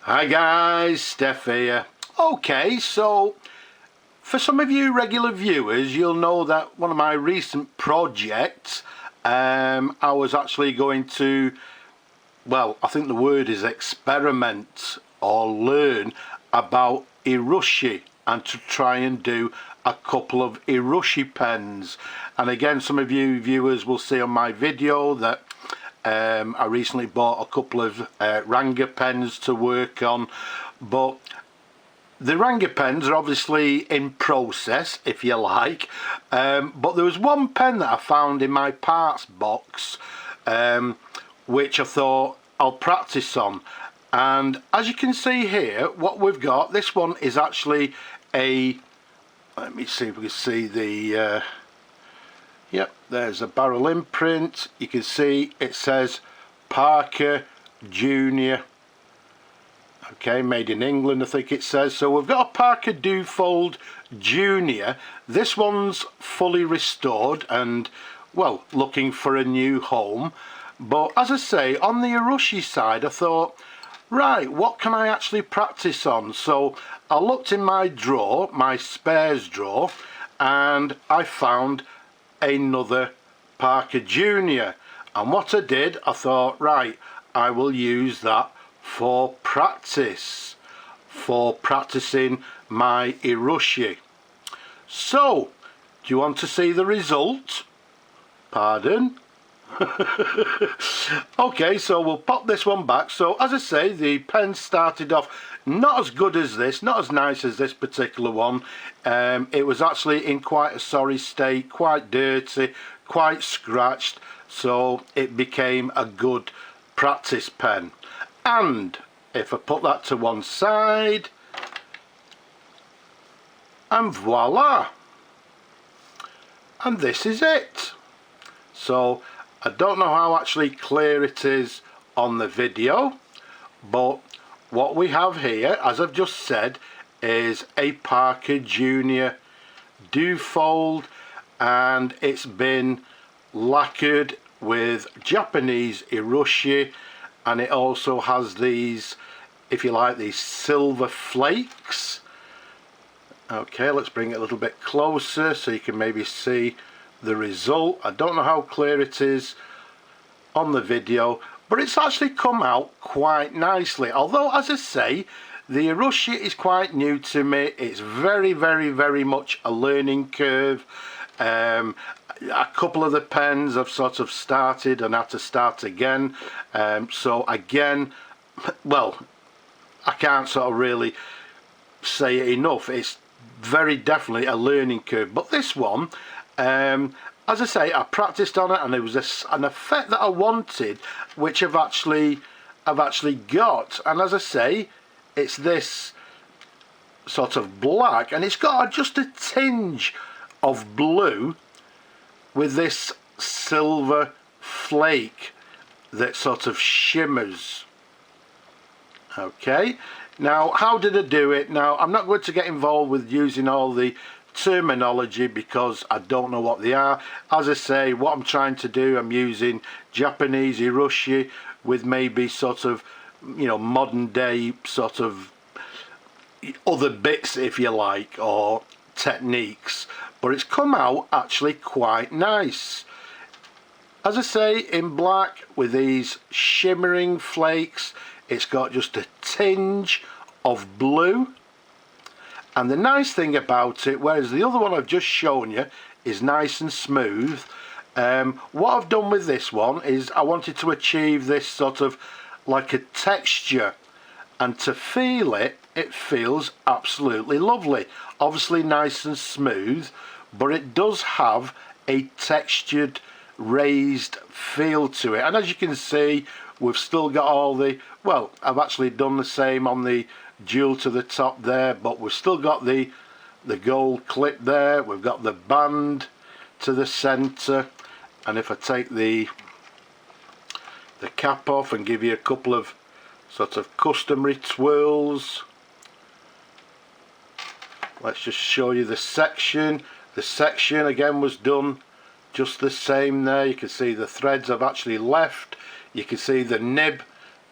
Hi guys, Steph here. Okay, so for some of you regular viewers, you'll know that one of my recent projects, I was actually going to, well, I think the word is experiment or learn about Urushi and to try and do a couple of Urushi pens. And again, some of you viewers will see on my video that I recently bought a couple of Ranga pens to work on, but the Ranga pens are obviously in process, if you like, but there was one pen that I found in my parts box which I thought I'll practice on. And as you can see here, what we've got, this one is actually a, let me see if we can see the yep, there's a barrel imprint. You can see it says Parker Junior. Okay, made in England I think it says. So we've got a Parker Dufold Junior. This one's fully restored and, well, looking for a new home. But as I say, on the Urushi side I thought, right, what can I actually practice on? So I looked in my drawer, my spares drawer, and I found another Parker Junior, and what I did, I thought, right, I will use that for practice, for practicing my Urushi. So do you want to see the result? Pardon? Okay, so we'll pop this one back. So as I say, the pen started off not as good as this, not as nice as this particular one. It was actually in quite a sorry state, quite dirty, quite scratched, so it became a good practice pen. And if I put that to one side, and voila, and this is it. So I don't know how actually clear it is on the video, but what we have here, as I've just said, is a Parker Junior Dufold, and it's been lacquered with Japanese Urushi, and it also has these, if you like, these silver flakes. Okay, let's bring it a little bit closer so you can maybe see the result. I don't know how clear it is on the video, but it's actually come out quite nicely. Although, as I say, the Urushi is quite new to me. It's very, very, very much a learning curve. A couple of the pens I've sort of started and had to start again. So again, well, I can't sort of really say it enough. It's very definitely a learning curve. But this one, as I say, I practiced on it, and there was an effect that I wanted, which I've actually got. And as I say, it's this sort of black, and it's got just a tinge of blue with this silver flake that sort of shimmers. Okay, now how did I do it? Now I'm not going to get involved with using all the terminology because I don't know what they are. As I say, what I'm trying to do, I'm using Japanese Urushi with maybe sort of, you know, modern day sort of other bits, if you like, or techniques, but it's come out actually quite nice. As I say, in black with these shimmering flakes. It's got just a tinge of blue. And the nice thing about it, whereas the other one I've just shown you is nice and smooth, what I've done with this one is I wanted to achieve this sort of like a texture, and to feel it, it feels absolutely lovely. Obviously nice and smooth, but it does have a textured, raised feel to it. And as you can see, we've still got all the, well, I've actually done the same on the jewel to the top there, but we've still got the gold clip there. We've got the band to the center, and if I take the cap off and give you a couple of sort of customary twirls, let's just show you the section. The section again was done just the same there. You can see the threads I've actually left. You can see the nib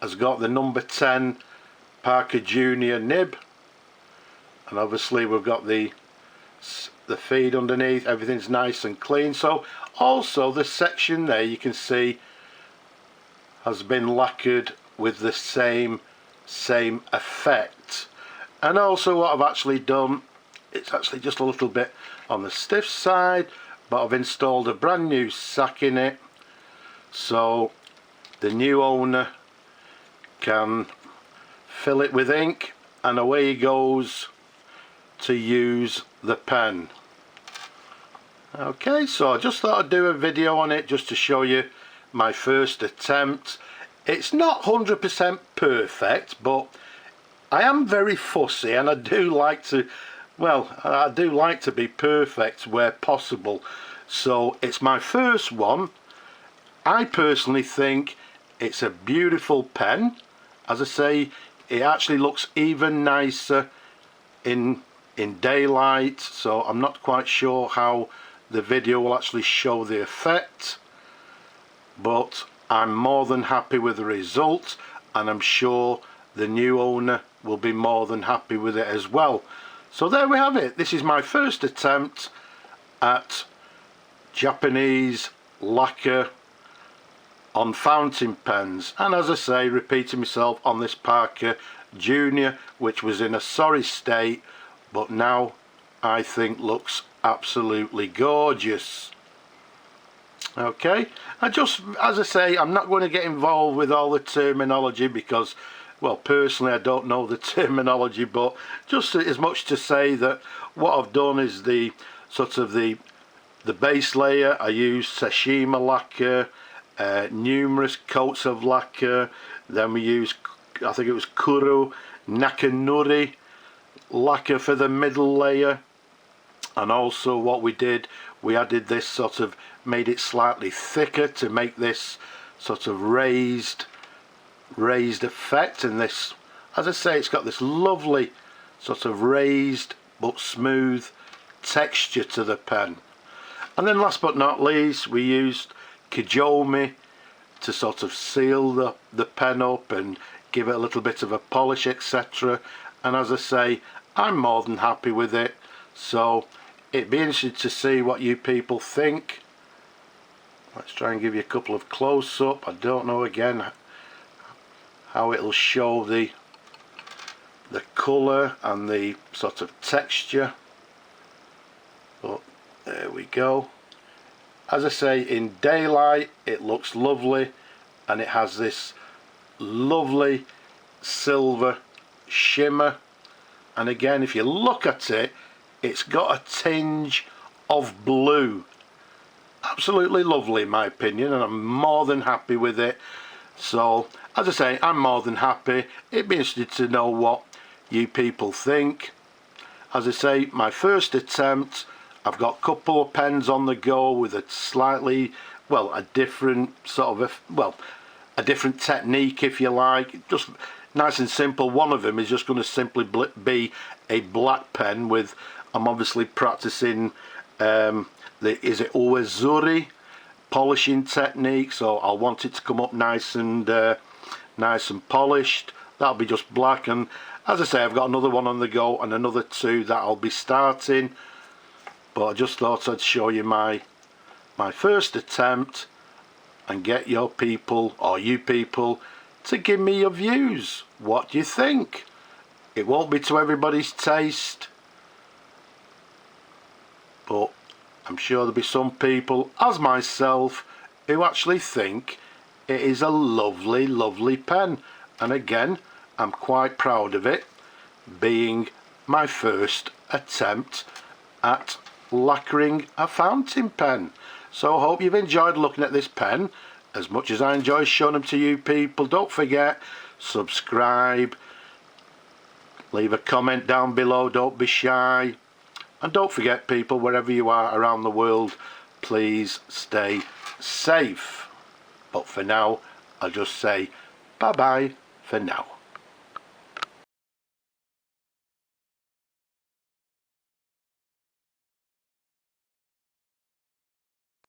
has got the number 10 Parker Junior nib, and obviously we've got the feed underneath. Everything's nice and clean. So also this section there, you can see, has been lacquered with the same effect. And also what I've actually done, it's actually just a little bit on the stiff side, but I've installed a brand new sack in it, so the new owner can fill it with ink and away he goes to use the pen. Okay, so I just thought I'd do a video on it just to show you my first attempt. It's not 100% perfect, but I am very fussy and I do like to, well, I do like to be perfect where possible. So it's my first one. I personally think it's a beautiful pen. As I say, it actually looks even nicer in daylight, so I'm not quite sure how the video will actually show the effect, but I'm more than happy with the result, and I'm sure the new owner will be more than happy with it as well. So there we have it. This is my first attempt at Japanese lacquer on fountain pens, and as I say, repeating myself, on this Parker Junior, which was in a sorry state, but now I think looks absolutely gorgeous. Okay, as I say, I'm not going to get involved with all the terminology because, well, personally I don't know the terminology, but just as much to say that what I've done is the sort of the base layer. I used shimmer lacquer, numerous coats of lacquer, then we used, I think it was Kuro Nakanori lacquer for the middle layer, and also what we did, we added this sort of, made it slightly thicker to make this sort of raised effect, and this, as I say, it's got this lovely sort of raised but smooth texture to the pen. And then last but not least, we used Kijomi to sort of seal the pen up and give it a little bit of a polish, etc. And as I say, I'm more than happy with it, so it'd be interesting to see what you people think. Let's try and give you a couple of close-up. I don't know again how it'll show the colour and the sort of texture, but there we go. As I say, in daylight it looks lovely, and it has this lovely silver shimmer, and again, if you look at it, it's got a tinge of blue. Absolutely lovely in my opinion, and I'm more than happy with it. So as I say, I'm more than happy. It'd be interesting to know what you people think. As I say, my first attempt. I've got a couple of pens on the go with a slightly, well, a different sort of, a different technique, if you like. Just nice and simple. One of them is just going to simply be a black pen with, I'm obviously practicing is it Uezuri polishing technique, so I'll want it to come up nice and polished. That'll be just black, and as I say, I've got another one on the go and another two that I'll be starting, but I just thought I'd show you my first attempt and get your people, or you people, to give me your views. What do you think? It won't be to everybody's taste, but I'm sure there'll be some people, as myself, who actually think it is a lovely, lovely pen. And again, I'm quite proud of it, being my first attempt at lacquering a fountain pen. So I hope you've enjoyed looking at this pen as much as I enjoy showing them to you people. Don't forget, subscribe, leave a comment down below, don't be shy. And don't forget, people, wherever you are around the world, please stay safe. But for now, I'll just say bye-bye for now.